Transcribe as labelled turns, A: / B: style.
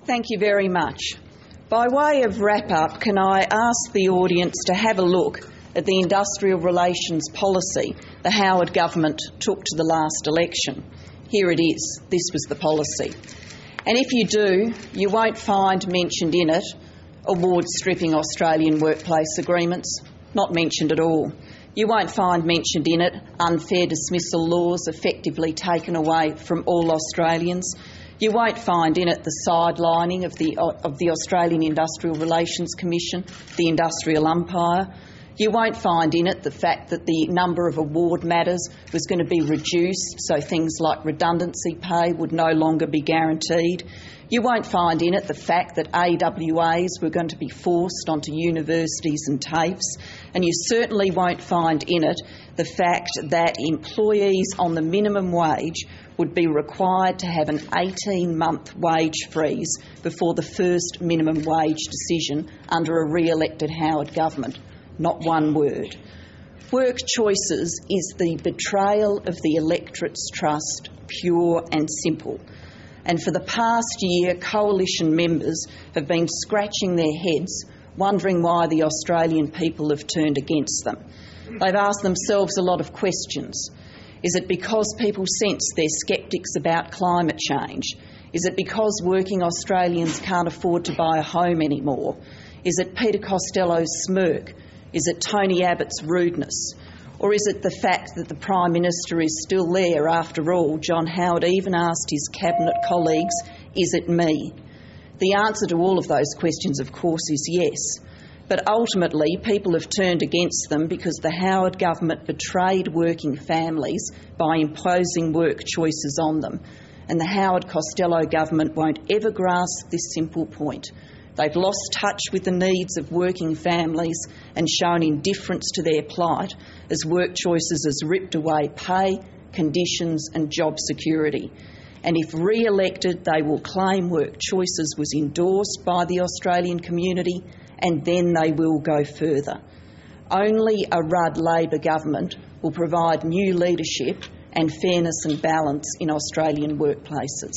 A: Thank you very much. By way of wrap-up, can I ask the audience to have a look at the industrial relations policy the Howard government took to the last election? Here it is. This was the policy. And if you do, you won't find mentioned in it award-stripping Australian workplace agreements. Not mentioned at all. You won't find mentioned in it unfair dismissal laws effectively taken away from all Australians. You won't find in it the sidelining of the Australian Industrial Relations Commission, the industrial umpire. You won't find in it the fact that the number of award matters was going to be reduced, so things like redundancy pay would no longer be guaranteed. You won't find in it the fact that AWAs were going to be forced onto universities and TAFEs, and you certainly won't find in it the fact that employees on the minimum wage would be required to have an 18-month wage freeze before the first minimum wage decision under a re-elected Howard government. Not one word. Work choices is the betrayal of the electorate's trust, pure and simple. And for the past year, coalition members have been scratching their heads, wondering why the Australian people have turned against them. They've asked themselves a lot of questions. Is it because people sense they're sceptics about climate change? Is it because working Australians can't afford to buy a home anymore? Is it Peter Costello's smirk? Is it Tony Abbott's rudeness? Or is it the fact that the Prime Minister is still there after all? John Howard even asked his Cabinet colleagues, is it me? The answer to all of those questions, of course, is yes. But ultimately, people have turned against them because the Howard government betrayed working families by imposing work choices on them. And the Howard-Costello government won't ever grasp this simple point. They've lost touch with the needs of working families and shown indifference to their plight as work choices has ripped away pay, conditions and job security. And if re-elected, they will claim work choices was endorsed by the Australian community, and then they will go further. Only a Rudd Labor government will provide new leadership and fairness and balance in Australian workplaces.